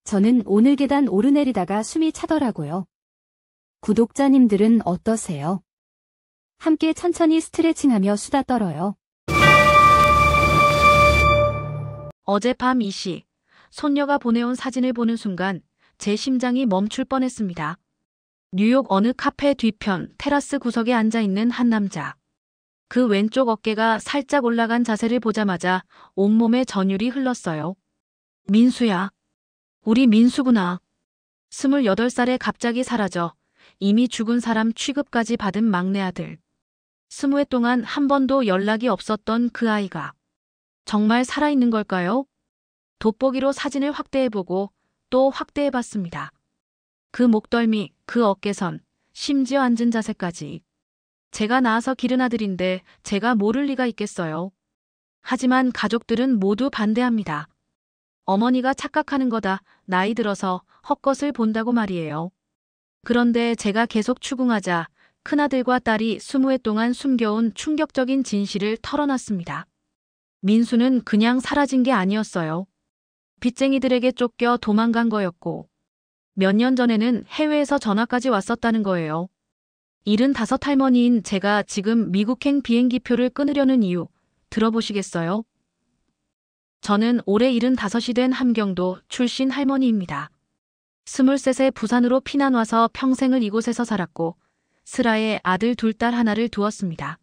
저는 오늘 계단 오르내리다가 숨이 차더라고요. 구독자님들은 어떠세요? 함께 천천히 스트레칭하며 수다 떨어요. 어젯밤 2시, 손녀가 보내온 사진을 보는 순간 제 심장이 멈출 뻔했습니다. 뉴욕 어느 카페 뒤편 테라스 구석에 앉아있는 한 남자. 그 왼쪽 어깨가 살짝 올라간 자세를 보자마자 온몸에 전율이 흘렀어요. 민수야. 우리 민수구나. 28살에 갑자기 사라져 이미 죽은 사람 취급까지 받은 막내 아들. 20해 동안 한 번도 연락이 없었던 그 아이가 정말 살아있는 걸까요? 돋보기로 사진을 확대해보고 또 확대해봤습니다. 그 목덜미, 그 어깨선, 심지어 앉은 자세까지. 제가 낳아서 기른 아들인데 제가 모를 리가 있겠어요. 하지만 가족들은 모두 반대합니다. 어머니가 착각하는 거다, 나이 들어서 헛것을 본다고 말이에요. 그런데 제가 계속 추궁하자 큰아들과 딸이 20해 동안 숨겨온 충격적인 진실을 털어놨습니다. 민수는 그냥 사라진 게 아니었어요. 빚쟁이들에게 쫓겨 도망간 거였고 몇 년 전에는 해외에서 전화까지 왔었다는 거예요. 75 할머니인 제가 지금 미국행 비행기표를 끊으려는 이유 들어보시겠어요? 저는 올해 75이 된 함경도 출신 할머니입니다. 23세 부산으로 피난 와서 평생을 이곳에서 살았고 슬하에 아들 둘 딸 하나를 두었습니다.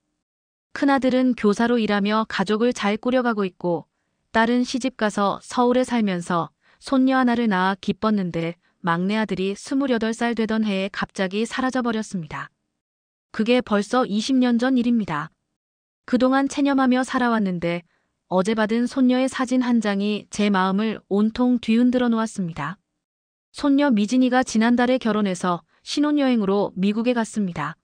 큰아들은 교사로 일하며 가족을 잘 꾸려가고 있고 딸은 시집가서 서울에 살면서 손녀 하나를 낳아 기뻤는데 막내 아들이 28살 되던 해에 갑자기 사라져버렸습니다. 그게 벌써 20년 전 일입니다. 그동안 체념하며 살아왔는데 어제 받은 손녀의 사진 한 장이 제 마음을 온통 뒤흔들어 놓았습니다. 손녀 미진이가 지난달에 결혼해서 신혼여행으로 미국에 갔습니다.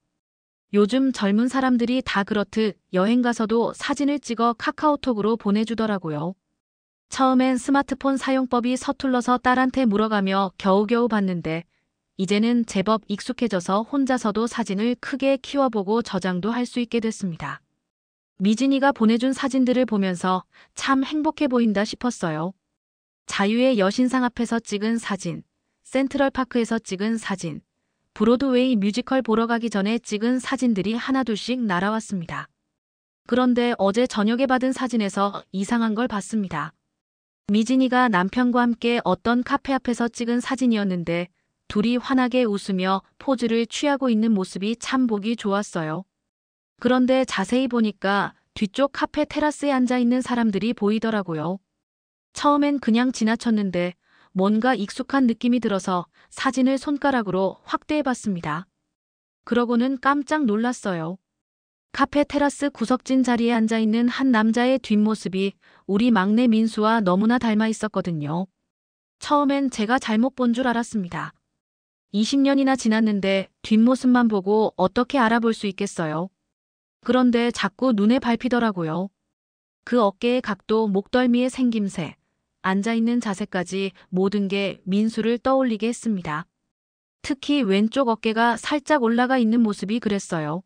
요즘 젊은 사람들이 다 그렇듯 여행 가서도 사진을 찍어 카카오톡으로 보내주더라고요. 처음엔 스마트폰 사용법이 서툴러서 딸한테 물어가며 겨우겨우 봤는데 이제는 제법 익숙해져서 혼자서도 사진을 크게 키워보고 저장도 할 수 있게 됐습니다. 미진이가 보내준 사진들을 보면서 참 행복해 보인다 싶었어요. 자유의 여신상 앞에서 찍은 사진, 센트럴파크에서 찍은 사진, 브로드웨이 뮤지컬 보러 가기 전에 찍은 사진들이 하나둘씩 날아왔습니다. 그런데 어제 저녁에 받은 사진에서 이상한 걸 봤습니다. 미진이가 남편과 함께 어떤 카페 앞에서 찍은 사진이었는데 둘이 환하게 웃으며 포즈를 취하고 있는 모습이 참 보기 좋았어요. 그런데 자세히 보니까 뒤쪽 카페 테라스에 앉아있는 사람들이 보이더라고요. 처음엔 그냥 지나쳤는데 뭔가 익숙한 느낌이 들어서 사진을 손가락으로 확대해봤습니다. 그러고는 깜짝 놀랐어요. 카페 테라스 구석진 자리에 앉아있는 한 남자의 뒷모습이 우리 막내 민수와 너무나 닮아 있었거든요. 처음엔 제가 잘못 본 줄 알았습니다. 20년이나 지났는데 뒷모습만 보고 어떻게 알아볼 수 있겠어요? 그런데 자꾸 눈에 밟히더라고요. 그 어깨의 각도, 목덜미의 생김새, 앉아있는 자세까지 모든 게 민수를 떠올리게 했습니다. 특히 왼쪽 어깨가 살짝 올라가 있는 모습이 그랬어요.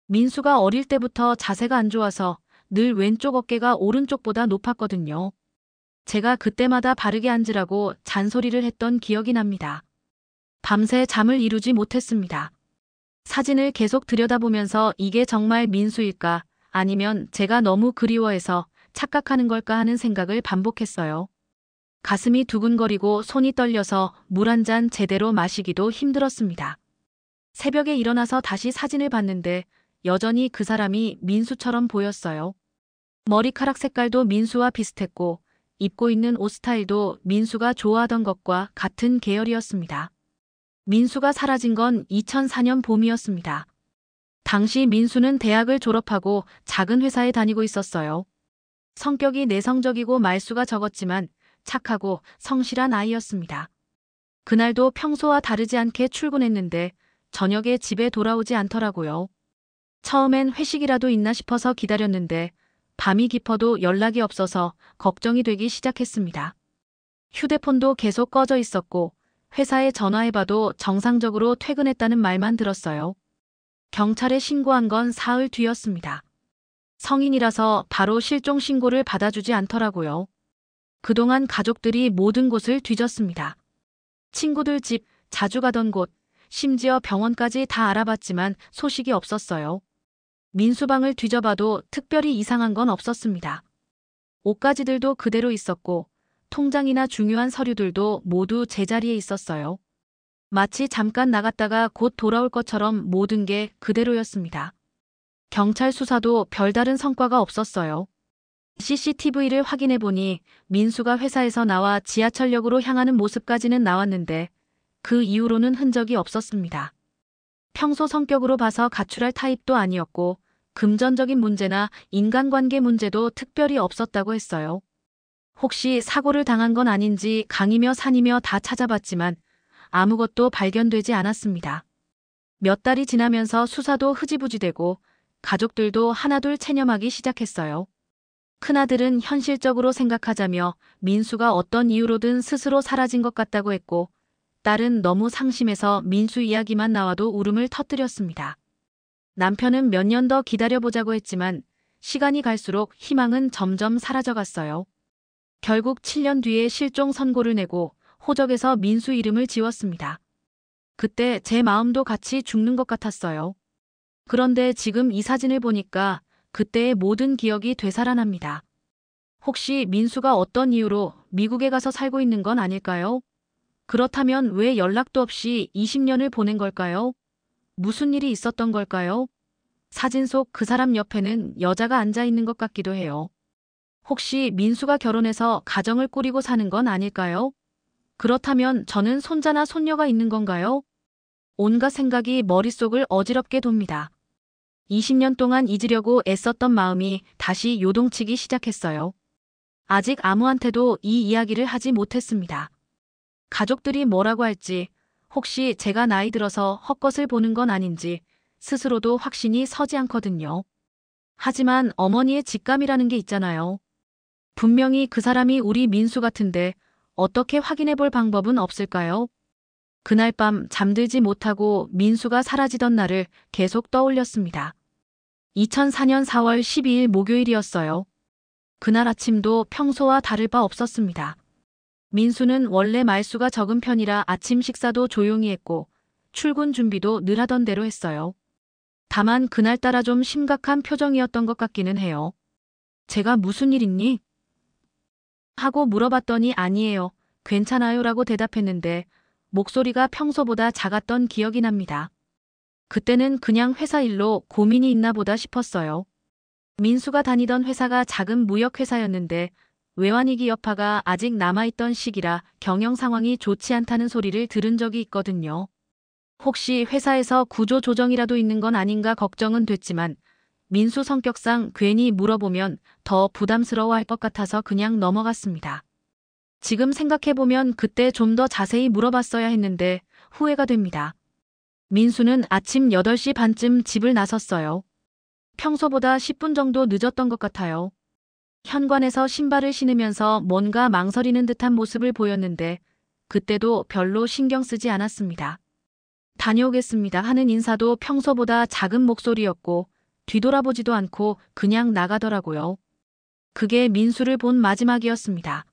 민수가 어릴 때부터 자세가 안 좋아서 늘 왼쪽 어깨가 오른쪽보다 높았거든요. 제가 그때마다 바르게 앉으라고 잔소리를 했던 기억이 납니다. 밤새 잠을 이루지 못했습니다. 사진을 계속 들여다보면서 이게 정말 민수일까 아니면 제가 너무 그리워해서 착각하는 걸까 하는 생각을 반복했어요. 가슴이 두근거리고 손이 떨려서 물 한 잔 제대로 마시기도 힘들었습니다. 새벽에 일어나서 다시 사진을 봤는데 여전히 그 사람이 민수처럼 보였어요. 머리카락 색깔도 민수와 비슷했고 입고 있는 옷 스타일도 민수가 좋아하던 것과 같은 계열이었습니다. 민수가 사라진 건 2004년 봄이었습니다. 당시 민수는 대학을 졸업하고 작은 회사에 다니고 있었어요. 성격이 내성적이고 말수가 적었지만 착하고 성실한 아이였습니다. 그날도 평소와 다르지 않게 출근했는데 저녁에 집에 돌아오지 않더라고요. 처음엔 회식이라도 있나 싶어서 기다렸는데 밤이 깊어도 연락이 없어서 걱정이 되기 시작했습니다. 휴대폰도 계속 꺼져 있었고 회사에 전화해봐도 정상적으로 퇴근했다는 말만 들었어요. 경찰에 신고한 건 사흘 뒤였습니다. 성인이라서 바로 실종 신고를 받아주지 않더라고요. 그동안 가족들이 모든 곳을 뒤졌습니다. 친구들 집, 자주 가던 곳, 심지어 병원까지 다 알아봤지만 소식이 없었어요. 민수방을 뒤져봐도 특별히 이상한 건 없었습니다. 옷가지들도 그대로 있었고 통장이나 중요한 서류들도 모두 제자리에 있었어요. 마치 잠깐 나갔다가 곧 돌아올 것처럼 모든 게 그대로였습니다. 경찰 수사도 별다른 성과가 없었어요. CCTV를 확인해보니 민수가 회사에서 나와 지하철역으로 향하는 모습까지는 나왔는데 그 이후로는 흔적이 없었습니다. 평소 성격으로 봐서 가출할 타입도 아니었고 금전적인 문제나 인간관계 문제도 특별히 없었다고 했어요. 혹시 사고를 당한 건 아닌지 강이며 산이며 다 찾아봤지만 아무것도 발견되지 않았습니다. 몇 달이 지나면서 수사도 흐지부지되고 가족들도 하나둘 체념하기 시작했어요. 큰아들은 현실적으로 생각하자며 민수가 어떤 이유로든 스스로 사라진 것 같다고 했고 딸은 너무 상심해서 민수 이야기만 나와도 울음을 터뜨렸습니다. 남편은 몇 년 더 기다려보자고 했지만 시간이 갈수록 희망은 점점 사라져갔어요. 결국 7년 뒤에 실종 선고를 내고 호적에서 민수 이름을 지웠습니다. 그때 제 마음도 같이 죽는 것 같았어요. 그런데 지금 이 사진을 보니까 그때의 모든 기억이 되살아납니다. 혹시 민수가 어떤 이유로 미국에 가서 살고 있는 건 아닐까요? 그렇다면 왜 연락도 없이 20년을 보낸 걸까요? 무슨 일이 있었던 걸까요? 사진 속 그 사람 옆에는 여자가 앉아 있는 것 같기도 해요. 혹시 민수가 결혼해서 가정을 꾸리고 사는 건 아닐까요? 그렇다면 저는 손자나 손녀가 있는 건가요? 온갖 생각이 머릿속을 어지럽게 돕니다. 20년 동안 잊으려고 애썼던 마음이 다시 요동치기 시작했어요. 아직 아무한테도 이 이야기를 하지 못했습니다. 가족들이 뭐라고 할지, 혹시 제가 나이 들어서 헛것을 보는 건 아닌지 스스로도 확신이 서지 않거든요. 하지만 어머니의 직감이라는 게 있잖아요. 분명히 그 사람이 우리 민수 같은데 어떻게 확인해 볼 방법은 없을까요? 그날 밤 잠들지 못하고 민수가 사라지던 날을 계속 떠올렸습니다. 2004년 4월 12일 목요일이었어요. 그날 아침도 평소와 다를 바 없었습니다. 민수는 원래 말수가 적은 편이라 아침 식사도 조용히 했고 출근 준비도 늘 하던 대로 했어요. 다만 그날따라 좀 심각한 표정이었던 것 같기는 해요. 제가 무슨 일 있니? 하고 물어봤더니 아니에요. 괜찮아요 라고 대답했는데 목소리가 평소보다 작았던 기억이 납니다. 그때는 그냥 회사 일로 고민이 있나 보다 싶었어요. 민수가 다니던 회사가 작은 무역회사였는데 외환위기 여파가 아직 남아있던 시기라 경영 상황이 좋지 않다는 소리를 들은 적이 있거든요. 혹시 회사에서 구조 조정이라도 있는 건 아닌가 걱정은 됐지만 민수 성격상 괜히 물어보면 더 부담스러워할 것 같아서 그냥 넘어갔습니다. 지금 생각해보면 그때 좀 더 자세히 물어봤어야 했는데 후회가 됩니다. 민수는 아침 8시 반쯤 집을 나섰어요. 평소보다 10분 정도 늦었던 것 같아요. 현관에서 신발을 신으면서 뭔가 망설이는 듯한 모습을 보였는데 그때도 별로 신경 쓰지 않았습니다. 다녀오겠습니다 하는 인사도 평소보다 작은 목소리였고 뒤돌아보지도 않고 그냥 나가더라고요. 그게 민수를 본 마지막이었습니다.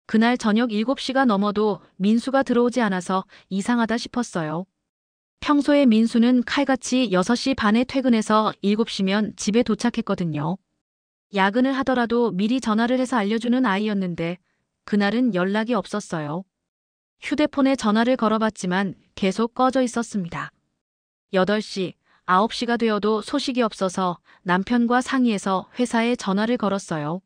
그날 저녁 7시가 넘어도 민수가 들어오지 않아서 이상하다 싶었어요. 평소에 민수는 칼같이 6시 반에 퇴근해서 7시면 집에 도착했거든요. 야근을 하더라도 미리 전화를 해서 알려주는 아이였는데 그날은 연락이 없었어요. 휴대폰에 전화를 걸어봤지만 계속 꺼져 있었습니다. 8시, 9시가 되어도 소식이 없어서 남편과 상의해서 회사에 전화를 걸었어요.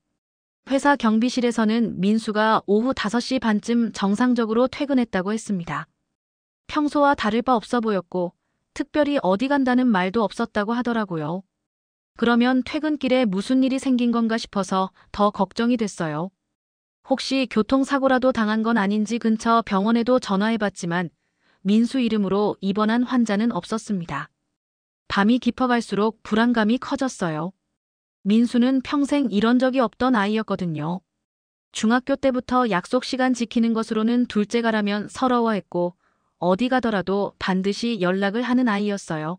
회사 경비실에서는 민수가 오후 5시 반쯤 정상적으로 퇴근했다고 했습니다. 평소와 다를 바 없어 보였고 특별히 어디 간다는 말도 없었다고 하더라고요. 그러면 퇴근길에 무슨 일이 생긴 건가 싶어서 더 걱정이 됐어요. 혹시 교통사고라도 당한 건 아닌지 근처 병원에도 전화해봤지만 민수 이름으로 입원한 환자는 없었습니다. 밤이 깊어갈수록 불안감이 커졌어요. 민수는 평생 이런 적이 없던 아이였거든요. 중학교 때부터 약속 시간 지키는 것으로는 둘째가라면 서러워했고 어디 가더라도 반드시 연락을 하는 아이였어요.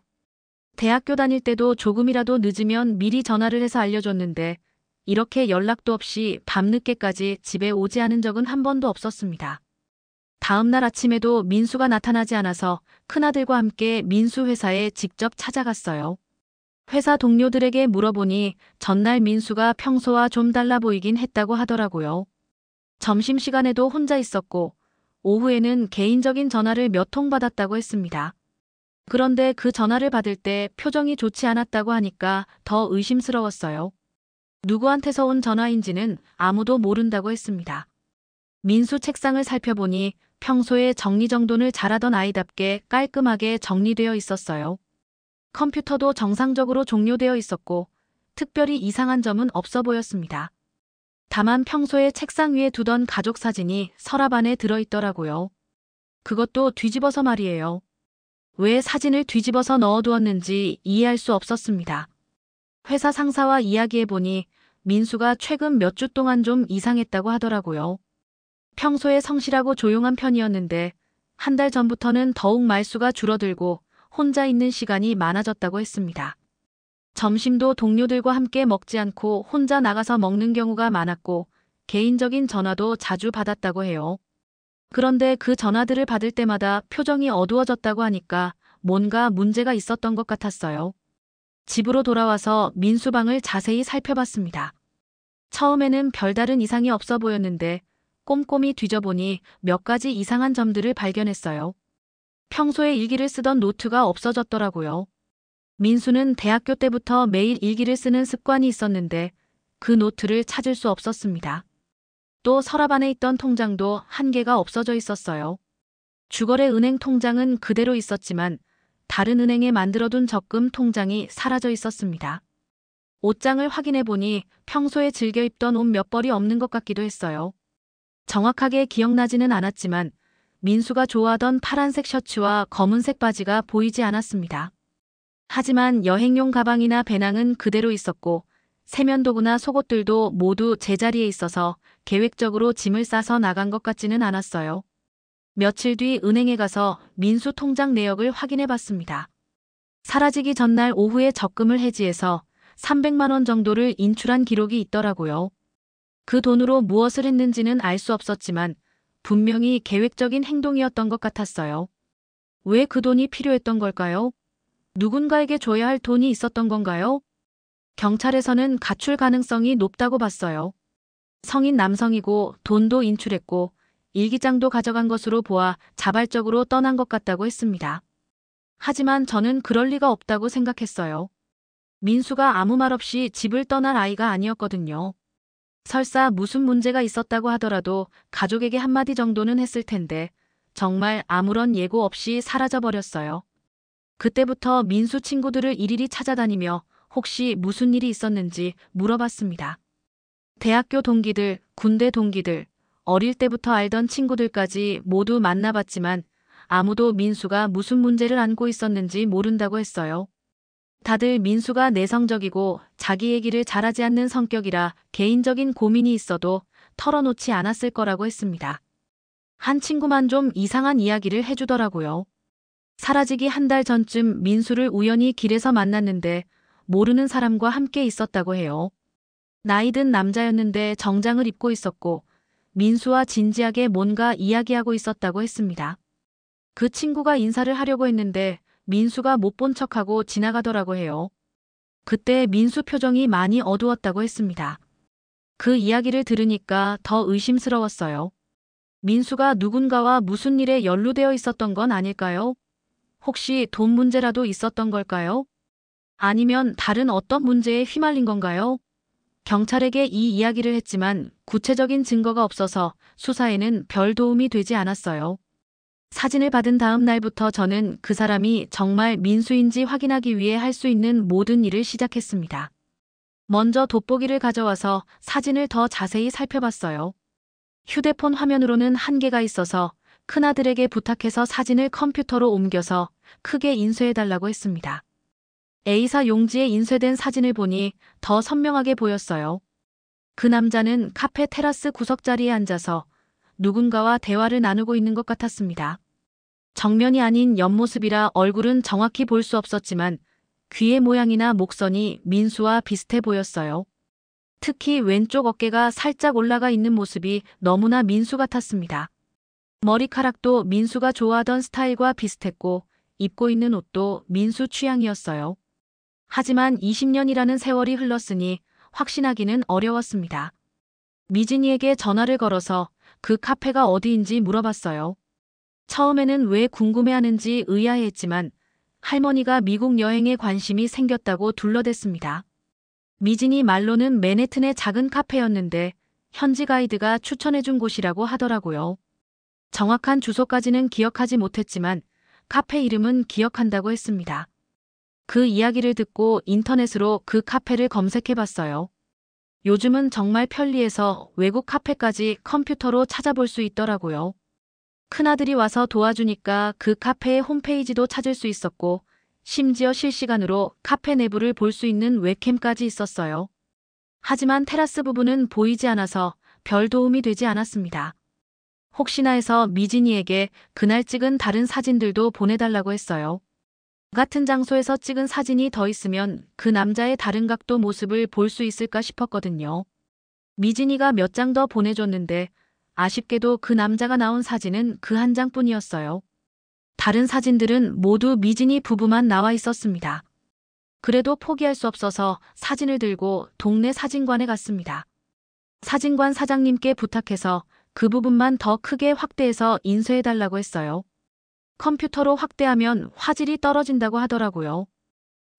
대학교 다닐 때도 조금이라도 늦으면 미리 전화를 해서 알려줬는데 이렇게 연락도 없이 밤늦게까지 집에 오지 않은 적은 한 번도 없었습니다. 다음 날 아침에도 민수가 나타나지 않아서 큰아들과 함께 민수 회사에 직접 찾아갔어요. 회사 동료들에게 물어보니 전날 민수가 평소와 좀 달라 보이긴 했다고 하더라고요. 점심시간에도 혼자 있었고 오후에는 개인적인 전화를 몇 통 받았다고 했습니다. 그런데 그 전화를 받을 때 표정이 좋지 않았다고 하니까 더 의심스러웠어요. 누구한테서 온 전화인지는 아무도 모른다고 했습니다. 민수 책상을 살펴보니 평소에 정리정돈을 잘하던 아이답게 깔끔하게 정리되어 있었어요. 컴퓨터도 정상적으로 종료되어 있었고 특별히 이상한 점은 없어 보였습니다. 다만 평소에 책상 위에 두던 가족 사진이 서랍 안에 들어있더라고요. 그것도 뒤집어서 말이에요. 왜 사진을 뒤집어서 넣어두었는지 이해할 수 없었습니다. 회사 상사와 이야기해보니 민수가 최근 몇 주 동안 좀 이상했다고 하더라고요. 평소에 성실하고 조용한 편이었는데 한 달 전부터는 더욱 말수가 줄어들고 혼자 있는 시간이 많아졌다고 했습니다. 점심도 동료들과 함께 먹지 않고 혼자 나가서 먹는 경우가 많았고 개인적인 전화도 자주 받았다고 해요. 그런데 그 전화들을 받을 때마다 표정이 어두워졌다고 하니까 뭔가 문제가 있었던 것 같았어요. 집으로 돌아와서 민수 방을 자세히 살펴봤습니다. 처음에는 별다른 이상이 없어 보였는데 꼼꼼히 뒤져보니 몇 가지 이상한 점들을 발견했어요. 평소에 일기를 쓰던 노트가 없어졌더라고요. 민수는 대학교 때부터 매일 일기를 쓰는 습관이 있었는데 그 노트를 찾을 수 없었습니다. 또 서랍 안에 있던 통장도 한 개가 없어져 있었어요. 주거래 은행 통장은 그대로 있었지만 다른 은행에 만들어둔 적금 통장이 사라져 있었습니다. 옷장을 확인해 보니 평소에 즐겨 입던 옷 몇 벌이 없는 것 같기도 했어요. 정확하게 기억나지는 않았지만 민수가 좋아하던 파란색 셔츠와 검은색 바지가 보이지 않았습니다. 하지만 여행용 가방이나 배낭은 그대로 있었고 세면도구나 속옷들도 모두 제자리에 있어서 계획적으로 짐을 싸서 나간 것 같지는 않았어요. 며칠 뒤 은행에 가서 민수 통장 내역을 확인해 봤습니다. 사라지기 전날 오후에 적금을 해지해서 300만 원 정도를 인출한 기록이 있더라고요. 그 돈으로 무엇을 했는지는 알 수 없었지만 분명히 계획적인 행동이었던 것 같았어요. 왜 그 돈이 필요했던 걸까요? 누군가에게 줘야 할 돈이 있었던 건가요? 경찰에서는 가출 가능성이 높다고 봤어요. 성인 남성이고 돈도 인출했고 일기장도 가져간 것으로 보아 자발적으로 떠난 것 같다고 했습니다. 하지만 저는 그럴 리가 없다고 생각했어요. 민수가 아무 말 없이 집을 떠날 아이가 아니었거든요. 설사 무슨 문제가 있었다고 하더라도 가족에게 한마디 정도는 했을 텐데 정말 아무런 예고 없이 사라져버렸어요. 그때부터 민수 친구들을 일일이 찾아다니며 혹시 무슨 일이 있었는지 물어봤습니다. 대학교 동기들, 군대 동기들, 어릴 때부터 알던 친구들까지 모두 만나봤지만 아무도 민수가 무슨 문제를 안고 있었는지 모른다고 했어요. 다들 민수가 내성적이고 자기 얘기를 잘하지 않는 성격이라 개인적인 고민이 있어도 털어놓지 않았을 거라고 했습니다. 한 친구만 좀 이상한 이야기를 해주더라고요. 사라지기 한 달 전쯤 민수를 우연히 길에서 만났는데 모르는 사람과 함께 있었다고 해요. 나이든 남자였는데 정장을 입고 있었고 민수와 진지하게 뭔가 이야기하고 있었다고 했습니다. 그 친구가 인사를 하려고 했는데 민수가 못 본 척하고 지나가더라고 해요. 그때 민수 표정이 많이 어두웠다고 했습니다. 그 이야기를 들으니까 더 의심스러웠어요. 민수가 누군가와 무슨 일에 연루되어 있었던 건 아닐까요? 혹시 돈 문제라도 있었던 걸까요? 아니면 다른 어떤 문제에 휘말린 건가요? 경찰에게 이 이야기를 했지만 구체적인 증거가 없어서 수사에는 별 도움이 되지 않았어요. 사진을 받은 다음 날부터 저는 그 사람이 정말 민수인지 확인하기 위해 할 수 있는 모든 일을 시작했습니다. 먼저 돋보기를 가져와서 사진을 더 자세히 살펴봤어요. 휴대폰 화면으로는 한계가 있어서 큰아들에게 부탁해서 사진을 컴퓨터로 옮겨서 크게 인쇄해달라고 했습니다. A사 용지에 인쇄된 사진을 보니 더 선명하게 보였어요. 그 남자는 카페 테라스 구석자리에 앉아서 누군가와 대화를 나누고 있는 것 같았습니다. 정면이 아닌 옆모습이라 얼굴은 정확히 볼 수 없었지만 귀의 모양이나 목선이 민수와 비슷해 보였어요. 특히 왼쪽 어깨가 살짝 올라가 있는 모습이 너무나 민수 같았습니다. 머리카락도 민수가 좋아하던 스타일과 비슷했고 입고 있는 옷도 민수 취향이었어요. 하지만 20년이라는 세월이 흘렀으니 확신하기는 어려웠습니다. 미진이에게 전화를 걸어서 그 카페가 어디인지 물어봤어요. 처음에는 왜 궁금해하는지 의아해했지만 할머니가 미국 여행에 관심이 생겼다고 둘러댔습니다. 미진이 말로는 맨해튼의 작은 카페였는데 현지 가이드가 추천해준 곳이라고 하더라고요. 정확한 주소까지는 기억하지 못했지만 카페 이름은 기억한다고 했습니다. 그 이야기를 듣고 인터넷으로 그 카페를 검색해봤어요. 요즘은 정말 편리해서 외국 카페까지 컴퓨터로 찾아볼 수 있더라고요. 큰아들이 와서 도와주니까 그 카페의 홈페이지도 찾을 수 있었고 심지어 실시간으로 카페 내부를 볼 수 있는 웹캠까지 있었어요. 하지만 테라스 부분은 보이지 않아서 별 도움이 되지 않았습니다. 혹시나 해서 미진이에게 그날 찍은 다른 사진들도 보내달라고 했어요. 같은 장소에서 찍은 사진이 더 있으면 그 남자의 다른 각도 모습을 볼 수 있을까 싶었거든요. 미진이가 몇 장 더 보내줬는데 아쉽게도 그 남자가 나온 사진은 그 한 장뿐이었어요. 다른 사진들은 모두 미진이 부부만 나와 있었습니다. 그래도 포기할 수 없어서 사진을 들고 동네 사진관에 갔습니다. 사진관 사장님께 부탁해서 그 부분만 더 크게 확대해서 인쇄해달라고 했어요. 컴퓨터로 확대하면 화질이 떨어진다고 하더라고요.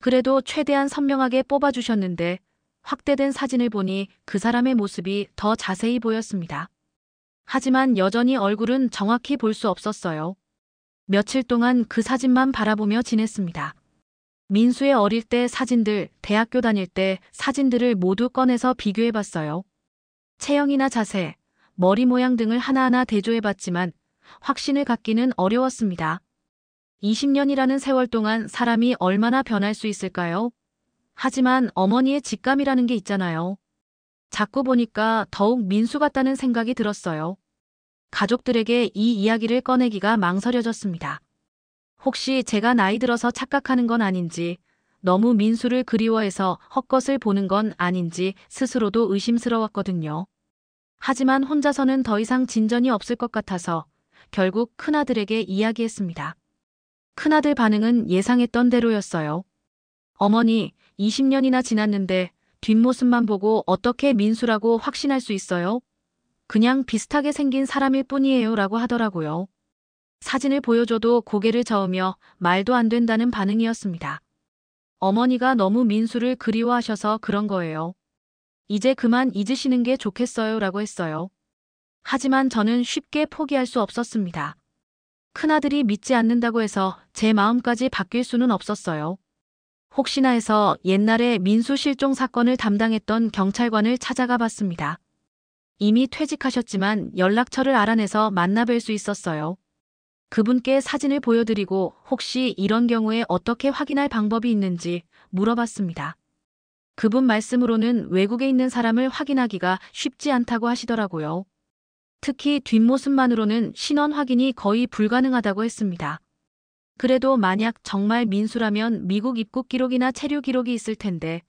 그래도 최대한 선명하게 뽑아주셨는데 확대된 사진을 보니 그 사람의 모습이 더 자세히 보였습니다. 하지만 여전히 얼굴은 정확히 볼 수 없었어요. 며칠 동안 그 사진만 바라보며 지냈습니다. 민수의 어릴 때 사진들, 대학교 다닐 때 사진들을 모두 꺼내서 비교해봤어요. 체형이나 자세, 머리 모양 등을 하나하나 대조해봤지만 확신을 갖기는 어려웠습니다. 20년이라는 세월 동안 사람이 얼마나 변할 수 있을까요? 하지만 어머니의 직감이라는 게 있잖아요. 자꾸 보니까 더욱 민수 같다는 생각이 들었어요. 가족들에게 이 이야기를 꺼내기가 망설여졌습니다. 혹시 제가 나이 들어서 착각하는 건 아닌지, 너무 민수를 그리워해서 헛것을 보는 건 아닌지 스스로도 의심스러웠거든요. 하지만 혼자서는 더 이상 진전이 없을 것 같아서 결국 큰아들에게 이야기했습니다. 큰아들 반응은 예상했던 대로였어요. 어머니, 20년이나 지났는데 뒷모습만 보고 어떻게 민수라고 확신할 수 있어요? 그냥 비슷하게 생긴 사람일 뿐이에요 라고 하더라고요. 사진을 보여줘도 고개를 저으며 말도 안 된다는 반응이었습니다. 어머니가 너무 민수를 그리워하셔서 그런 거예요. 이제 그만 잊으시는 게 좋겠어요 라고 했어요. 하지만 저는 쉽게 포기할 수 없었습니다. 큰아들이 믿지 않는다고 해서 제 마음까지 바뀔 수는 없었어요. 혹시나 해서 옛날에 민수 실종 사건을 담당했던 경찰관을 찾아가 봤습니다. 이미 퇴직하셨지만 연락처를 알아내서 만나뵐 수 있었어요. 그분께 사진을 보여드리고 혹시 이런 경우에 어떻게 확인할 방법이 있는지 물어봤습니다. 그분 말씀으로는 외국에 있는 사람을 확인하기가 쉽지 않다고 하시더라고요. 특히 뒷모습만으로는 신원 확인이 거의 불가능하다고 했습니다. 그래도 만약 정말 민수라면 미국 입국 기록이나 체류 기록이 있을 텐데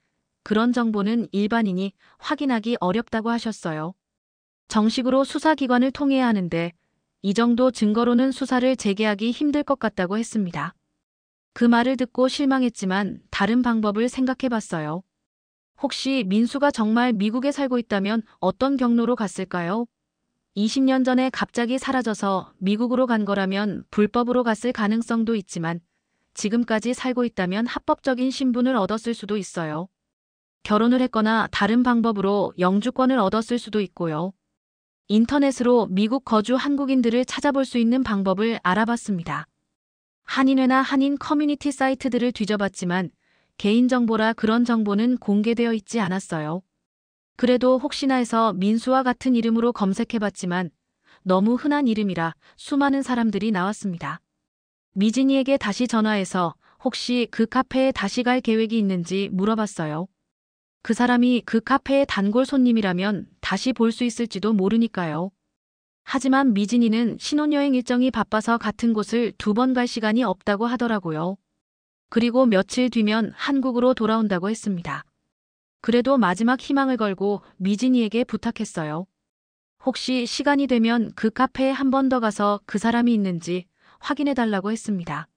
그런 정보는 일반인이 확인하기 어렵다고 하셨어요. 정식으로 수사기관을 통해야 하는데 이 정도 증거로는 수사를 재개하기 힘들 것 같다고 했습니다. 그 말을 듣고 실망했지만 다른 방법을 생각해봤어요. 혹시 민수가 정말 미국에 살고 있다면 어떤 경로로 갔을까요? 20년 전에 갑자기 사라져서 미국으로 간 거라면 불법으로 갔을 가능성도 있지만 지금까지 살고 있다면 합법적인 신분을 얻었을 수도 있어요. 결혼을 했거나 다른 방법으로 영주권을 얻었을 수도 있고요. 인터넷으로 미국 거주 한국인들을 찾아볼 수 있는 방법을 알아봤습니다. 한인회나 한인 커뮤니티 사이트들을 뒤져봤지만 개인정보라 그런 정보는 공개되어 있지 않았어요. 그래도 혹시나 해서 민수와 같은 이름으로 검색해봤지만 너무 흔한 이름이라 수많은 사람들이 나왔습니다. 미진이에게 다시 전화해서 혹시 그 카페에 다시 갈 계획이 있는지 물어봤어요. 그 사람이 그 카페의 단골 손님이라면 다시 볼 수 있을지도 모르니까요. 하지만 미진이는 신혼여행 일정이 바빠서 같은 곳을 2번 갈 시간이 없다고 하더라고요. 그리고 며칠 뒤면 한국으로 돌아온다고 했습니다. 그래도 마지막 희망을 걸고 미진이에게 부탁했어요. 혹시 시간이 되면 그 카페에 한 번 더 가서 그 사람이 있는지 확인해 달라고 했습니다.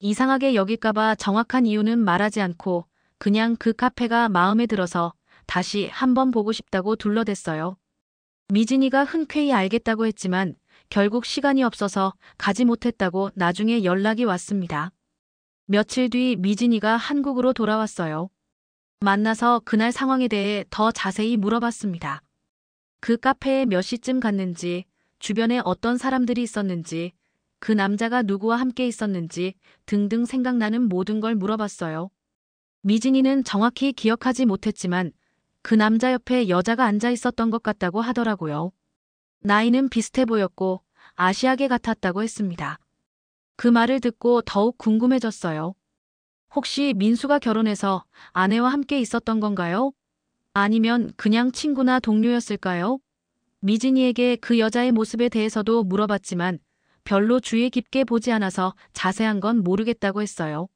이상하게 여길까봐 정확한 이유는 말하지 않고 그냥 그 카페가 마음에 들어서 다시 한 번 보고 싶다고 둘러댔어요. 미진이가 흔쾌히 알겠다고 했지만 결국 시간이 없어서 가지 못했다고 나중에 연락이 왔습니다. 며칠 뒤 미진이가 한국으로 돌아왔어요. 만나서 그날 상황에 대해 더 자세히 물어봤습니다. 그 카페에 몇 시쯤 갔는지, 주변에 어떤 사람들이 있었는지, 그 남자가 누구와 함께 있었는지 등등 생각나는 모든 걸 물어봤어요. 미진이는 정확히 기억하지 못했지만 그 남자 옆에 여자가 앉아 있었던 것 같다고 하더라고요. 나이는 비슷해 보였고 아시아계 같았다고 했습니다. 그 말을 듣고 더욱 궁금해졌어요. 혹시 민수가 결혼해서 아내와 함께 있었던 건가요? 아니면 그냥 친구나 동료였을까요? 미진이에게 그 여자의 모습에 대해서도 물어봤지만 별로 주의 깊게 보지 않아서 자세한 건 모르겠다고 했어요.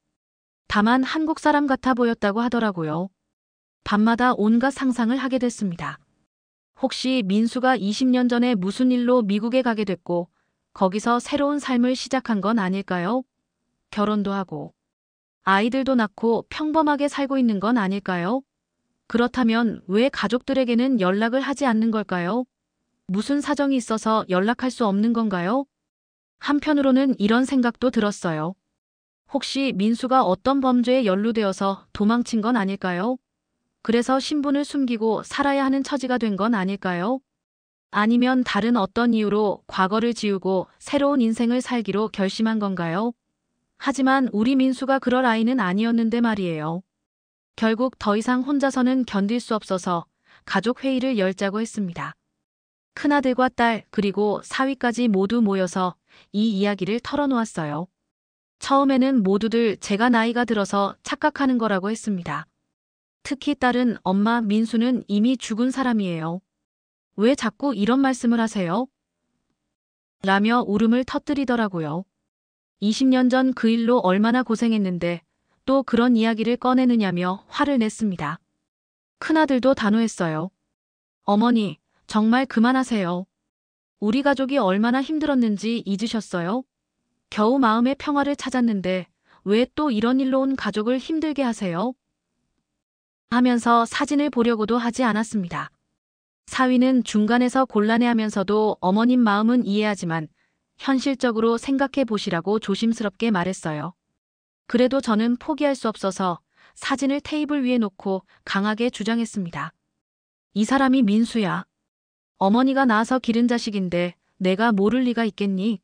다만 한국 사람 같아 보였다고 하더라고요. 밤마다 온갖 상상을 하게 됐습니다. 혹시 민수가 20년 전에 무슨 일로 미국에 가게 됐고 거기서 새로운 삶을 시작한 건 아닐까요? 결혼도 하고 아이들도 낳고 평범하게 살고 있는 건 아닐까요? 그렇다면 왜 가족들에게는 연락을 하지 않는 걸까요? 무슨 사정이 있어서 연락할 수 없는 건가요? 한편으로는 이런 생각도 들었어요. 혹시 민수가 어떤 범죄에 연루되어서 도망친 건 아닐까요? 그래서 신분을 숨기고 살아야 하는 처지가 된 건 아닐까요? 아니면 다른 어떤 이유로 과거를 지우고 새로운 인생을 살기로 결심한 건가요? 하지만 우리 민수가 그럴 아이는 아니었는데 말이에요. 결국 더 이상 혼자서는 견딜 수 없어서 가족 회의를 열자고 했습니다. 큰아들과 딸 그리고 사위까지 모두 모여서 이 이야기를 털어놓았어요. 처음에는 모두들 제가 나이가 들어서 착각하는 거라고 했습니다. 특히 딸은 엄마 민수는 이미 죽은 사람이에요. 왜 자꾸 이런 말씀을 하세요? 라며 울음을 터뜨리더라고요. 20년 전 그 일로 얼마나 고생했는데 또 그런 이야기를 꺼내느냐며 화를 냈습니다. 큰아들도 단호했어요. 어머니, 정말 그만하세요. 우리 가족이 얼마나 힘들었는지 잊으셨어요? 겨우 마음의 평화를 찾았는데 왜 또 이런 일로 온 가족을 힘들게 하세요? 하면서 사진을 보려고도 하지 않았습니다. 사위는 중간에서 곤란해하면서도 어머님 마음은 이해하지만 현실적으로 생각해 보시라고 조심스럽게 말했어요. 그래도 저는 포기할 수 없어서 사진을 테이블 위에 놓고 강하게 주장했습니다. 이 사람이 민수야. 어머니가 낳아서 기른 자식인데 내가 모를 리가 있겠니?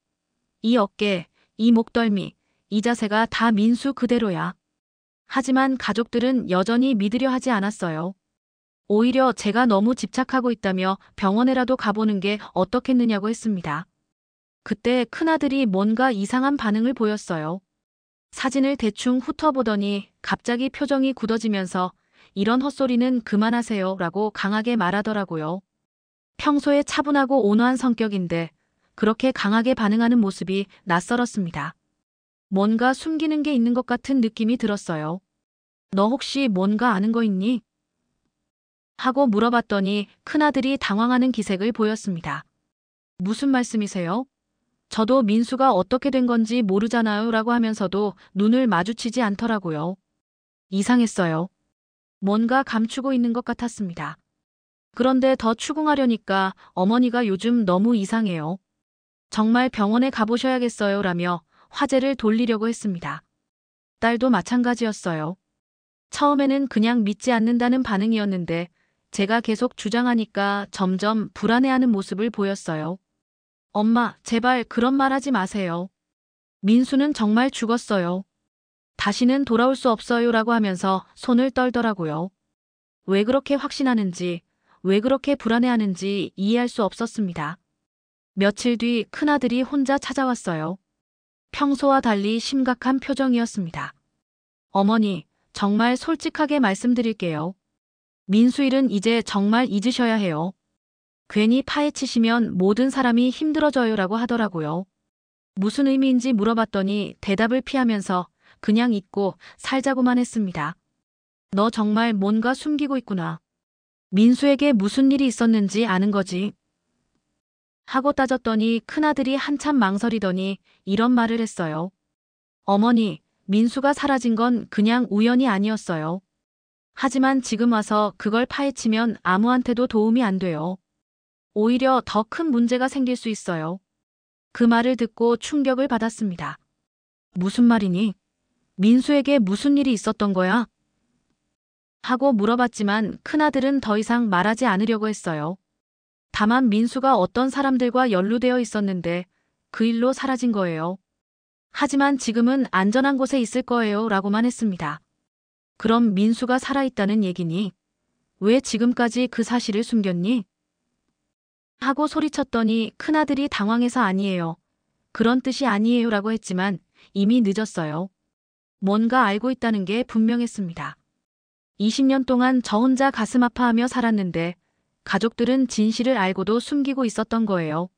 이 어깨, 이 목덜미, 이 자세가 다 민수 그대로야. 하지만 가족들은 여전히 믿으려 하지 않았어요. 오히려 제가 너무 집착하고 있다며 병원에라도 가보는 게 어떻겠느냐고 했습니다. 그때 큰아들이 뭔가 이상한 반응을 보였어요. 사진을 대충 훑어보더니 갑자기 표정이 굳어지면서 이런 헛소리는 그만하세요 라고 강하게 말하더라고요. 평소에 차분하고 온화한 성격인데 그렇게 강하게 반응하는 모습이 낯설었습니다. 뭔가 숨기는 게 있는 것 같은 느낌이 들었어요. 너 혹시 뭔가 아는 거 있니? 하고 물어봤더니 큰아들이 당황하는 기색을 보였습니다. 무슨 말씀이세요? 저도 민수가 어떻게 된 건지 모르잖아요 라고 하면서도 눈을 마주치지 않더라고요. 이상했어요. 뭔가 감추고 있는 것 같았습니다. 그런데 더 추궁하려니까 어머니가 요즘 너무 이상해요. 정말 병원에 가보셔야겠어요 라며 화제를 돌리려고 했습니다. 딸도 마찬가지였어요. 처음에는 그냥 믿지 않는다는 반응이었는데 제가 계속 주장하니까 점점 불안해하는 모습을 보였어요. 엄마, 제발 그런 말 하지 마세요. 민수는 정말 죽었어요. 다시는 돌아올 수 없어요 라고 하면서 손을 떨더라고요. 왜 그렇게 확신하는지, 왜 그렇게 불안해하는지 이해할 수 없었습니다. 며칠 뒤 큰아들이 혼자 찾아왔어요. 평소와 달리 심각한 표정이었습니다. 어머니, 정말 솔직하게 말씀드릴게요. 민수 일은 이제 정말 잊으셔야 해요. 괜히 파헤치시면 모든 사람이 힘들어져요 라고 하더라고요. 무슨 의미인지 물어봤더니 대답을 피하면서 그냥 잊고 살자고만 했습니다. 너 정말 뭔가 숨기고 있구나. 민수에게 무슨 일이 있었는지 아는 거지. 하고 따졌더니 큰아들이 한참 망설이더니 이런 말을 했어요. 어머니, 민수가 사라진 건 그냥 우연이 아니었어요. 하지만 지금 와서 그걸 파헤치면 아무한테도 도움이 안 돼요. 오히려 더 큰 문제가 생길 수 있어요. 그 말을 듣고 충격을 받았습니다. 무슨 말이니? 민수에게 무슨 일이 있었던 거야? 하고 물어봤지만 큰아들은 더 이상 말하지 않으려고 했어요. 다만 민수가 어떤 사람들과 연루되어 있었는데 그 일로 사라진 거예요. 하지만 지금은 안전한 곳에 있을 거예요 라고만 했습니다. 그럼 민수가 살아있다는 얘기니? 왜 지금까지 그 사실을 숨겼니? 하고 소리쳤더니 큰아들이 당황해서 아니에요. 그런 뜻이 아니에요 라고 했지만 이미 늦었어요. 뭔가 알고 있다는 게 분명했습니다. 20년 동안 저 혼자 가슴 아파하며 살았는데 가족들은 진실을 알고도 숨기고 있었던 거예요.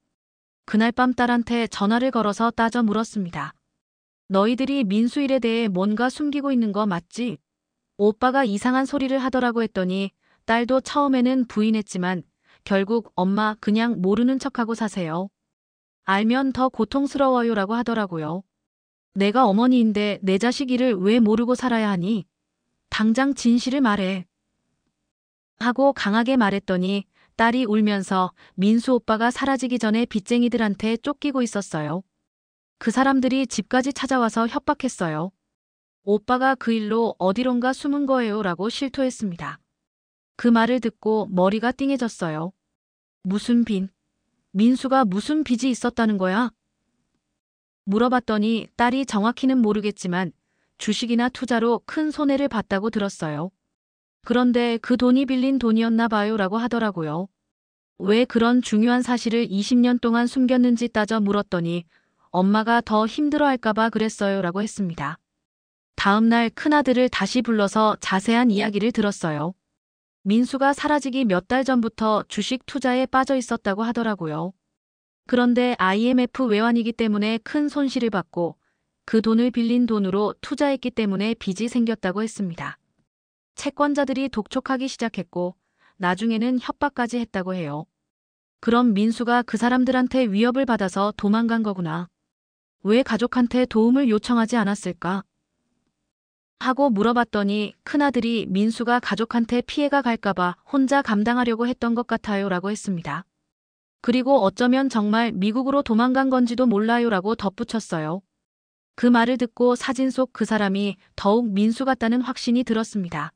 그날 밤 딸한테 전화를 걸어서 따져 물었습니다. 너희들이 민수 일에 대해 뭔가 숨기고 있는 거 맞지? 오빠가 이상한 소리를 하더라고 했더니 딸도 처음에는 부인했지만 결국 엄마 그냥 모르는 척하고 사세요. 알면 더 고통스러워요 라고 하더라고요. 내가 어머니인데 내 자식 일을 왜 모르고 살아야 하니? 당장 진실을 말해. 하고 강하게 말했더니 딸이 울면서 민수 오빠가 사라지기 전에 빚쟁이들한테 쫓기고 있었어요. 그 사람들이 집까지 찾아와서 협박했어요. 오빠가 그 일로 어디론가 숨은 거예요 라고 실토했습니다. 그 말을 듣고 머리가 띵해졌어요. 무슨 빚? 민수가 무슨 빚이 있었다는 거야? 물어봤더니 딸이 정확히는 모르겠지만 주식이나 투자로 큰 손해를 봤다고 들었어요. 그런데 그 돈이 빌린 돈이었나 봐요 라고 하더라고요. 왜 그런 중요한 사실을 20년 동안 숨겼는지 따져 물었더니 엄마가 더 힘들어할까봐 그랬어요 라고 했습니다. 다음 날 큰아들을 다시 불러서 자세한 이야기를 들었어요. 민수가 사라지기 몇 달 전부터 주식 투자에 빠져 있었다고 하더라고요. 그런데 IMF 외환위기 때문에 큰 손실을 받고 그 돈을 빌린 돈으로 투자했기 때문에 빚이 생겼다고 했습니다. 채권자들이 독촉하기 시작했고 나중에는 협박까지 했다고 해요. 그럼 민수가 그 사람들한테 위협을 받아서 도망간 거구나. 왜 가족한테 도움을 요청하지 않았을까? 하고 물어봤더니 큰아들이 민수가 가족한테 피해가 갈까봐 혼자 감당하려고 했던 것 같아요 라고 했습니다. 그리고 어쩌면 정말 미국으로 도망간 건지도 몰라요 라고 덧붙였어요. 그 말을 듣고 사진 속 그 사람이 더욱 민수 같다는 확신이 들었습니다.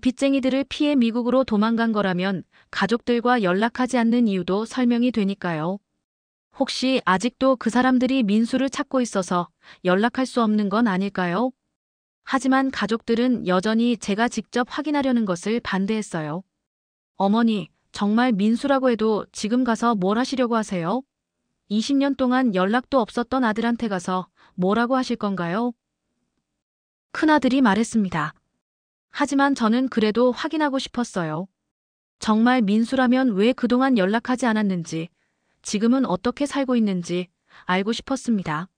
빚쟁이들을 피해 미국으로 도망간 거라면 가족들과 연락하지 않는 이유도 설명이 되니까요. 혹시 아직도 그 사람들이 민수를 찾고 있어서 연락할 수 없는 건 아닐까요? 하지만 가족들은 여전히 제가 직접 확인하려는 것을 반대했어요. 어머니, 정말 민수라고 해도 지금 가서 뭘 하시려고 하세요? 20년 동안 연락도 없었던 아들한테 가서 뭐라고 하실 건가요? 큰아들이 말했습니다. 하지만 저는 그래도 확인하고 싶었어요. 정말 민수라면 왜 그동안 연락하지 않았는지, 지금은 어떻게 살고 있는지 알고 싶었습니다.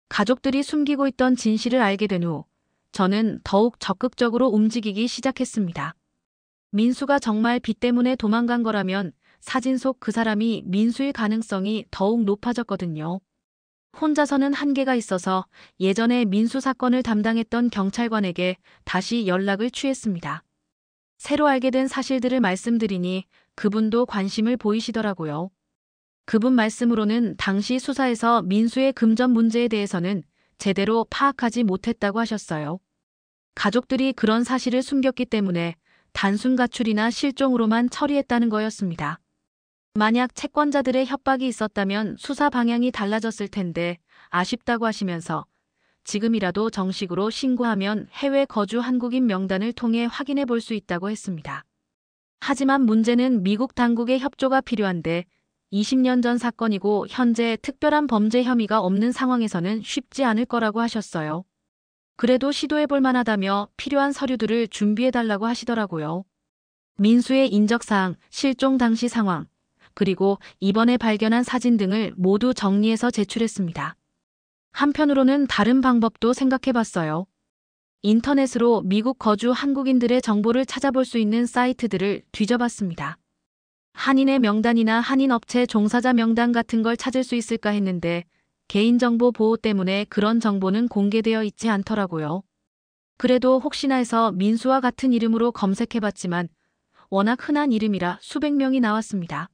가족들이 숨기고 있던 진실을 알게 된 후, 저는 더욱 적극적으로 움직이기 시작했습니다. 민수가 정말 빚 때문에 도망간 거라면 사진 속 그 사람이 민수일 가능성이 더욱 높아졌거든요. 혼자서는 한계가 있어서 예전에 민수 사건을 담당했던 경찰관에게 다시 연락을 취했습니다. 새로 알게 된 사실들을 말씀드리니 그분도 관심을 보이시더라고요. 그분 말씀으로는 당시 수사에서 민수의 금전 문제에 대해서는 제대로 파악하지 못했다고 하셨어요. 가족들이 그런 사실을 숨겼기 때문에 단순 가출이나 실종으로만 처리했다는 거였습니다. 만약 채권자들의 협박이 있었다면 수사 방향이 달라졌을 텐데 아쉽다고 하시면서 지금이라도 정식으로 신고하면 해외 거주 한국인 명단을 통해 확인해 볼 수 있다고 했습니다. 하지만 문제는 미국 당국의 협조가 필요한데 20년 전 사건이고 현재 특별한 범죄 혐의가 없는 상황에서는 쉽지 않을 거라고 하셨어요. 그래도 시도해 볼 만하다며 필요한 서류들을 준비해 달라고 하시더라고요. 민수의 인적사항, 실종 당시 상황, 그리고 이번에 발견한 사진 등을 모두 정리해서 제출했습니다. 한편으로는 다른 방법도 생각해 봤어요. 인터넷으로 미국 거주 한국인들의 정보를 찾아볼 수 있는 사이트들을 뒤져봤습니다. 한인의 명단이나 한인 업체 종사자 명단 같은 걸 찾을 수 있을까 했는데 개인정보 보호 때문에 그런 정보는 공개되어 있지 않더라고요. 그래도 혹시나 해서 민수와 같은 이름으로 검색해봤지만 워낙 흔한 이름이라 수백 명이 나왔습니다.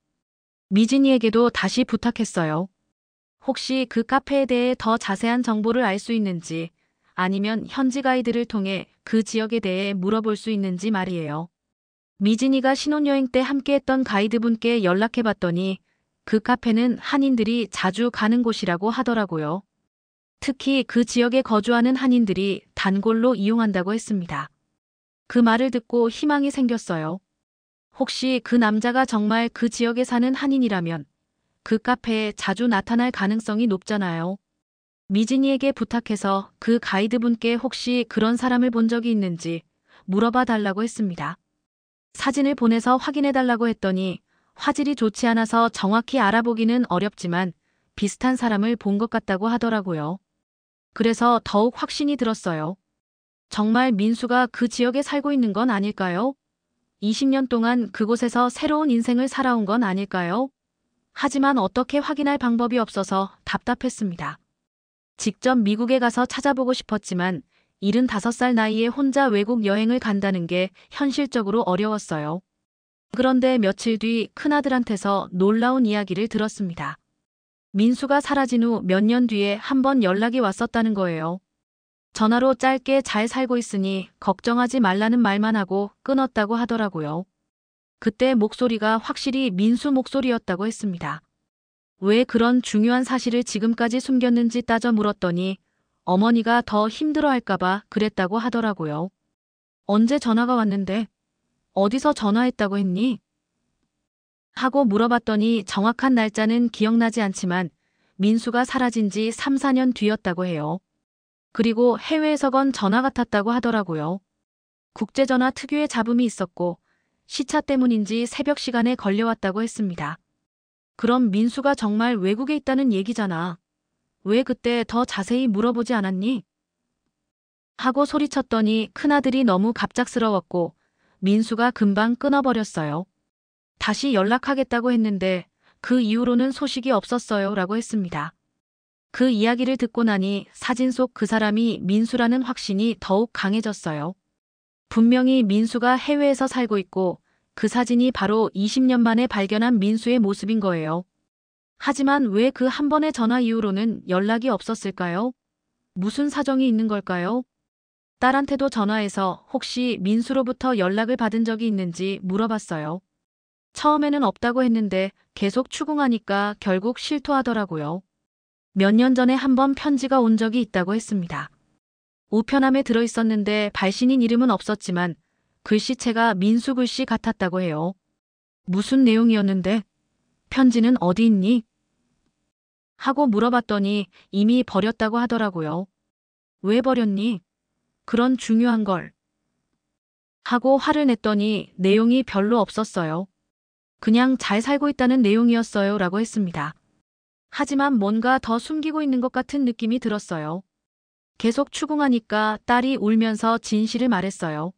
미진이에게도 다시 부탁했어요. 혹시 그 카페에 대해 더 자세한 정보를 알 수 있는지 아니면 현지 가이드를 통해 그 지역에 대해 물어볼 수 있는지 말이에요. 미진이가 신혼여행 때 함께했던 가이드분께 연락해봤더니 그 카페는 한인들이 자주 가는 곳이라고 하더라고요. 특히 그 지역에 거주하는 한인들이 단골로 이용한다고 했습니다. 그 말을 듣고 희망이 생겼어요. 혹시 그 남자가 정말 그 지역에 사는 한인이라면 그 카페에 자주 나타날 가능성이 높잖아요. 미진이에게 부탁해서 그 가이드분께 혹시 그런 사람을 본 적이 있는지 물어봐 달라고 했습니다. 사진을 보내서 확인해 달라고 했더니 화질이 좋지 않아서 정확히 알아보기는 어렵지만 비슷한 사람을 본 것 같다고 하더라고요. 그래서 더욱 확신이 들었어요. 정말 민수가 그 지역에 살고 있는 건 아닐까요? 20년 동안 그곳에서 새로운 인생을 살아온 건 아닐까요? 하지만 어떻게 확인할 방법이 없어서 답답했습니다. 직접 미국에 가서 찾아보고 싶었지만 75살 나이에 혼자 외국 여행을 간다는 게 현실적으로 어려웠어요. 그런데 며칠 뒤 큰아들한테서 놀라운 이야기를 들었습니다. 민수가 사라진 후 몇 년 뒤에 한 번 연락이 왔었다는 거예요. 전화로 짧게 잘 살고 있으니 걱정하지 말라는 말만 하고 끊었다고 하더라고요. 그때 목소리가 확실히 민수 목소리였다고 했습니다. 왜 그런 중요한 사실을 지금까지 숨겼는지 따져 물었더니 어머니가 더 힘들어할까봐 그랬다고 하더라고요. 언제 전화가 왔는데? 어디서 전화했다고 했니? 하고 물어봤더니 정확한 날짜는 기억나지 않지만 민수가 사라진 지 3, 4년 뒤였다고 해요. 그리고 해외에서 건 전화 같았다고 하더라고요. 국제전화 특유의 잡음이 있었고 시차 때문인지 새벽 시간에 걸려왔다고 했습니다. 그럼 민수가 정말 외국에 있다는 얘기잖아. 왜 그때 더 자세히 물어보지 않았니? 하고 소리쳤더니 큰아들이 너무 갑작스러웠고 민수가 금방 끊어버렸어요. 다시 연락하겠다고 했는데 그 이후로는 소식이 없었어요 라고 했습니다. 그 이야기를 듣고 나니 사진 속 그 사람이 민수라는 확신이 더욱 강해졌어요. 분명히 민수가 해외에서 살고 있고 그 사진이 바로 20년 만에 발견한 민수의 모습인 거예요. 하지만 왜 그 한 번의 전화 이후로는 연락이 없었을까요? 무슨 사정이 있는 걸까요? 딸한테도 전화해서 혹시 민수로부터 연락을 받은 적이 있는지 물어봤어요. 처음에는 없다고 했는데 계속 추궁하니까 결국 실토하더라고요. 몇 년 전에 한 번 편지가 온 적이 있다고 했습니다. 우편함에 들어있었는데 발신인 이름은 없었지만 글씨체가 민수 글씨 같았다고 해요. 무슨 내용이었는데? 편지는 어디 있니? 하고 물어봤더니 이미 버렸다고 하더라고요. 왜 버렸니? 그런 중요한 걸. 하고 화를 냈더니 내용이 별로 없었어요. 그냥 잘 살고 있다는 내용이었어요 라고 했습니다. 하지만 뭔가 더 숨기고 있는 것 같은 느낌이 들었어요. 계속 추궁하니까 딸이 울면서 진실을 말했어요.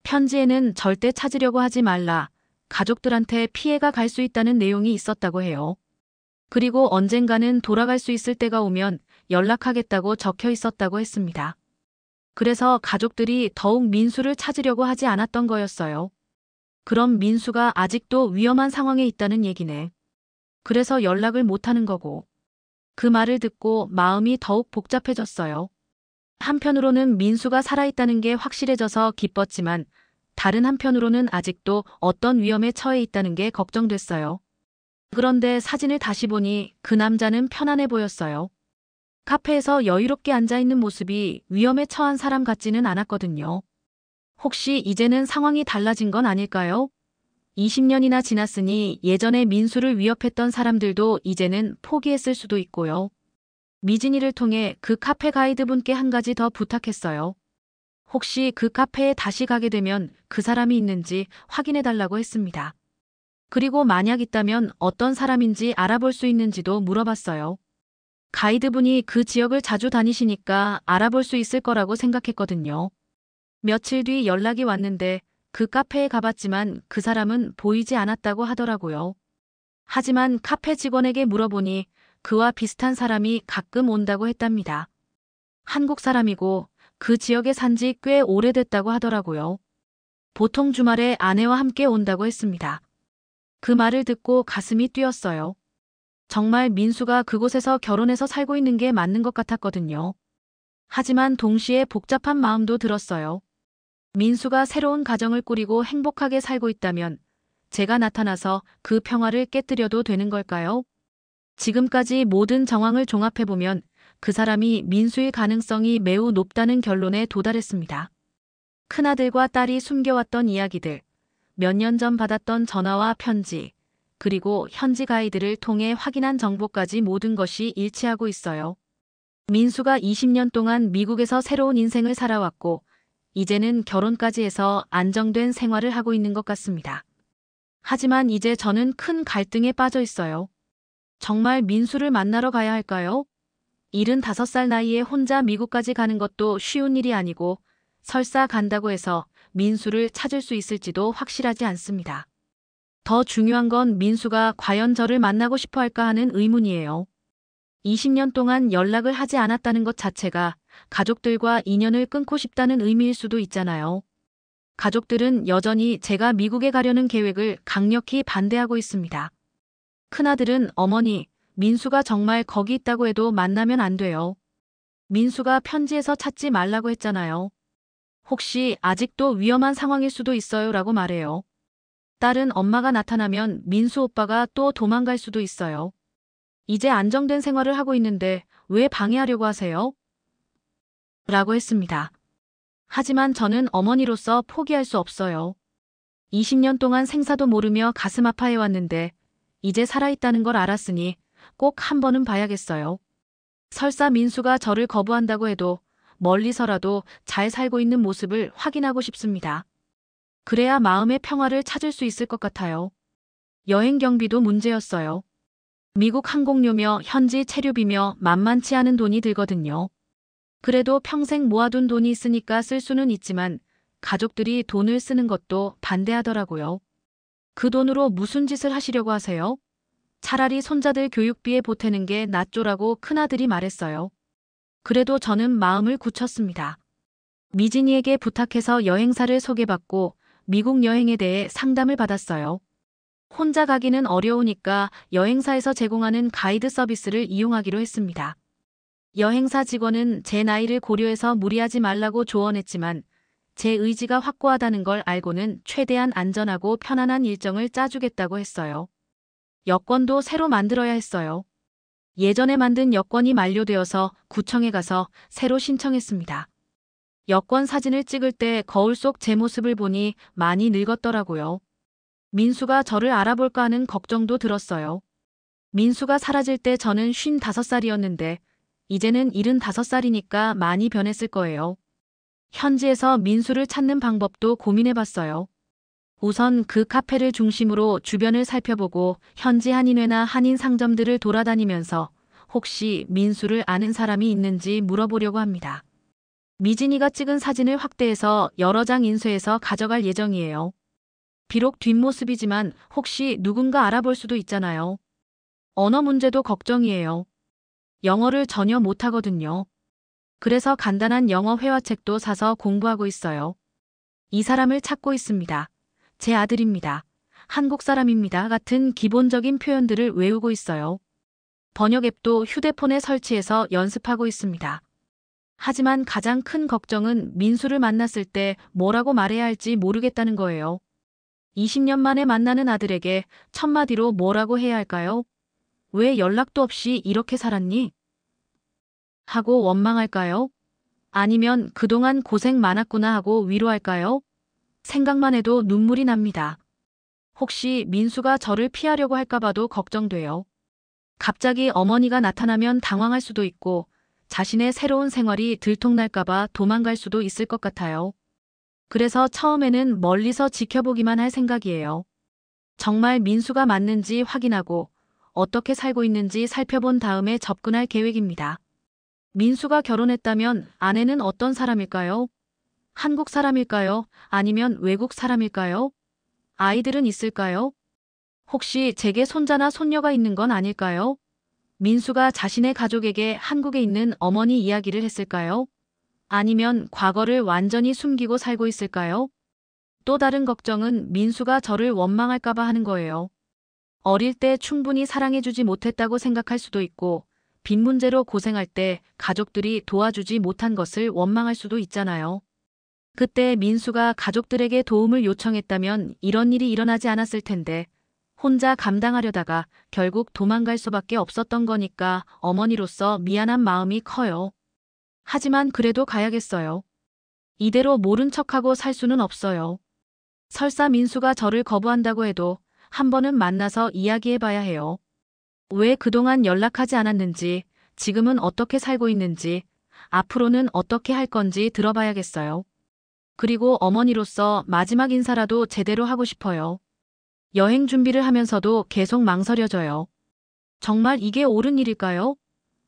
편지에는 절대 찾으려고 하지 말라. 가족들한테 피해가 갈 수 있다는 내용이 있었다고 해요. 그리고 언젠가는 돌아갈 수 있을 때가 오면 연락하겠다고 적혀 있었다고 했습니다. 그래서 가족들이 더욱 민수를 찾으려고 하지 않았던 거였어요. 그럼 민수가 아직도 위험한 상황에 있다는 얘기네. 그래서 연락을 못하는 거고. 그 말을 듣고 마음이 더욱 복잡해졌어요. 한편으로는 민수가 살아있다는 게 확실해져서 기뻤지만 다른 한편으로는 아직도 어떤 위험에 처해 있다는 게 걱정됐어요. 그런데 사진을 다시 보니 그 남자는 편안해 보였어요. 카페에서 여유롭게 앉아있는 모습이 위험에 처한 사람 같지는 않았거든요. 혹시 이제는 상황이 달라진 건 아닐까요? 20년이나 지났으니 예전에 민수를 위협했던 사람들도 이제는 포기했을 수도 있고요. 미진이를 통해 그 카페 가이드분께 한 가지 더 부탁했어요. 혹시 그 카페에 다시 가게 되면 그 사람이 있는지 확인해달라고 했습니다. 그리고 만약 있다면 어떤 사람인지 알아볼 수 있는지도 물어봤어요. 가이드분이 그 지역을 자주 다니시니까 알아볼 수 있을 거라고 생각했거든요. 며칠 뒤 연락이 왔는데 그 카페에 가봤지만 그 사람은 보이지 않았다고 하더라고요. 하지만 카페 직원에게 물어보니 그와 비슷한 사람이 가끔 온다고 했답니다. 한국 사람이고 그 지역에 산 지 꽤 오래됐다고 하더라고요. 보통 주말에 아내와 함께 온다고 했습니다. 그 말을 듣고 가슴이 뛰었어요. 정말 민수가 그곳에서 결혼해서 살고 있는 게 맞는 것 같았거든요. 하지만 동시에 복잡한 마음도 들었어요. 민수가 새로운 가정을 꾸리고 행복하게 살고 있다면 제가 나타나서 그 평화를 깨뜨려도 되는 걸까요? 지금까지 모든 정황을 종합해보면 그 사람이 민수일 가능성이 매우 높다는 결론에 도달했습니다. 큰아들과 딸이 숨겨왔던 이야기들, 몇 년 전 받았던 전화와 편지, 그리고 현지 가이드를 통해 확인한 정보까지 모든 것이 일치하고 있어요. 민수가 20년 동안 미국에서 새로운 인생을 살아왔고, 이제는 결혼까지 해서 안정된 생활을 하고 있는 것 같습니다. 하지만 이제 저는 큰 갈등에 빠져 있어요. 정말 민수를 만나러 가야 할까요? 75살 나이에 혼자 미국까지 가는 것도 쉬운 일이 아니고 설사 간다고 해서 민수를 찾을 수 있을지도 확실하지 않습니다. 더 중요한 건 민수가 과연 저를 만나고 싶어 할까 하는 의문이에요. 20년 동안 연락을 하지 않았다는 것 자체가 가족들과 인연을 끊고 싶다는 의미일 수도 있잖아요. 가족들은 여전히 제가 미국에 가려는 계획을 강력히 반대하고 있습니다. 큰아들은 어머니, 민수가 정말 거기 있다고 해도 만나면 안 돼요. 민수가 편지에서 찾지 말라고 했잖아요. 혹시 아직도 위험한 상황일 수도 있어요 라고 말해요. 딸은 엄마가 나타나면 민수 오빠가 또 도망갈 수도 있어요. 이제 안정된 생활을 하고 있는데 왜 방해하려고 하세요? 라고 했습니다. 하지만 저는 어머니로서 포기할 수 없어요. 20년 동안 생사도 모르며 가슴 아파해왔는데 이제 살아있다는 걸 알았으니 꼭 한 번은 봐야겠어요. 설사 민수가 저를 거부한다고 해도 멀리서라도 잘 살고 있는 모습을 확인하고 싶습니다. 그래야 마음의 평화를 찾을 수 있을 것 같아요. 여행 경비도 문제였어요. 미국 항공료며 현지 체류비며 만만치 않은 돈이 들거든요. 그래도 평생 모아둔 돈이 있으니까 쓸 수는 있지만 가족들이 돈을 쓰는 것도 반대하더라고요. 그 돈으로 무슨 짓을 하시려고 하세요? 차라리 손자들 교육비에 보태는 게 낫죠라고 큰아들이 말했어요. 그래도 저는 마음을 굳혔습니다. 미진이에게 부탁해서 여행사를 소개받고 미국 여행에 대해 상담을 받았어요. 혼자 가기는 어려우니까 여행사에서 제공하는 가이드 서비스를 이용하기로 했습니다. 여행사 직원은 제 나이를 고려해서 무리하지 말라고 조언했지만 제 의지가 확고하다는 걸 알고는 최대한 안전하고 편안한 일정을 짜주겠다고 했어요. 여권도 새로 만들어야 했어요. 예전에 만든 여권이 만료되어서 구청에 가서 새로 신청했습니다. 여권 사진을 찍을 때 거울 속 제 모습을 보니 많이 늙었더라고요. 민수가 저를 알아볼까 하는 걱정도 들었어요. 민수가 사라질 때 저는 55살이었는데 이제는 75살이니까 많이 변했을 거예요. 현지에서 민수를 찾는 방법도 고민해봤어요. 우선 그 카페를 중심으로 주변을 살펴보고 현지 한인회나 한인 상점들을 돌아다니면서 혹시 민수를 아는 사람이 있는지 물어보려고 합니다. 미진이가 찍은 사진을 확대해서 여러 장 인쇄해서 가져갈 예정이에요. 비록 뒷모습이지만 혹시 누군가 알아볼 수도 있잖아요. 언어 문제도 걱정이에요. 영어를 전혀 못하거든요. 그래서 간단한 영어 회화책도 사서 공부하고 있어요. 이 사람을 찾고 있습니다. 제 아들입니다. 한국 사람입니다. 같은 기본적인 표현들을 외우고 있어요. 번역 앱도 휴대폰에 설치해서 연습하고 있습니다. 하지만 가장 큰 걱정은 민수를 만났을 때 뭐라고 말해야 할지 모르겠다는 거예요. 20년 만에 만나는 아들에게 첫마디로 뭐라고 해야 할까요? 왜 연락도 없이 이렇게 살았니? 하고 원망할까요? 아니면 그동안 고생 많았구나 하고 위로할까요? 생각만 해도 눈물이 납니다. 혹시 민수가 저를 피하려고 할까봐도 걱정돼요. 갑자기 어머니가 나타나면 당황할 수도 있고 자신의 새로운 생활이 들통날까봐 도망갈 수도 있을 것 같아요. 그래서 처음에는 멀리서 지켜보기만 할 생각이에요. 정말 민수가 맞는지 확인하고 어떻게 살고 있는지 살펴본 다음에 접근할 계획입니다. 민수가 결혼했다면 아내는 어떤 사람일까요? 한국 사람일까요? 아니면 외국 사람일까요? 아이들은 있을까요? 혹시 제게 손자나 손녀가 있는 건 아닐까요? 민수가 자신의 가족에게 한국에 있는 어머니 이야기를 했을까요? 아니면 과거를 완전히 숨기고 살고 있을까요? 또 다른 걱정은 민수가 저를 원망할까봐 하는 거예요. 어릴 때 충분히 사랑해주지 못했다고 생각할 수도 있고, 빚 문제로 고생할 때 가족들이 도와주지 못한 것을 원망할 수도 있잖아요. 그때 민수가 가족들에게 도움을 요청했다면 이런 일이 일어나지 않았을 텐데, 혼자 감당하려다가 결국 도망갈 수밖에 없었던 거니까 어머니로서 미안한 마음이 커요. 하지만 그래도 가야겠어요. 이대로 모른 척하고 살 수는 없어요. 설사 민수가 저를 거부한다고 해도 한 번은 만나서 이야기해봐야 해요. 왜 그동안 연락하지 않았는지, 지금은 어떻게 살고 있는지, 앞으로는 어떻게 할 건지 들어봐야겠어요. 그리고 어머니로서 마지막 인사라도 제대로 하고 싶어요. 여행 준비를 하면서도 계속 망설여져요. 정말 이게 옳은 일일까요?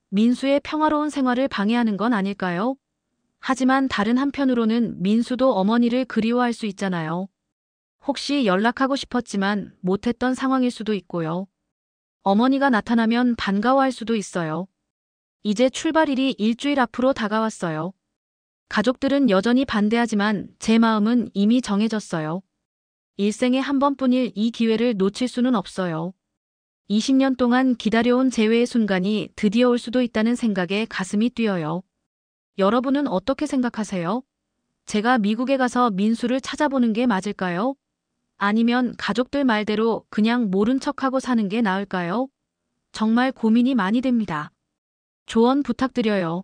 민수의 평화로운 생활을 방해하는 건 아닐까요? 하지만 다른 한편으로는 민수도 어머니를 그리워할 수 있잖아요. 혹시 연락하고 싶었지만 못했던 상황일 수도 있고요. 어머니가 나타나면 반가워할 수도 있어요. 이제 출발일이 일주일 앞으로 다가왔어요. 가족들은 여전히 반대하지만 제 마음은 이미 정해졌어요. 일생에 한 번뿐일 이 기회를 놓칠 수는 없어요. 20년 동안 기다려온 재회의 순간이 드디어 올 수도 있다는 생각에 가슴이 뛰어요. 여러분은 어떻게 생각하세요? 제가 미국에 가서 민수를 찾아보는 게 맞을까요? 아니면 가족들 말대로 그냥 모른 척하고 사는 게 나을까요? 정말 고민이 많이 됩니다. 조언 부탁드려요.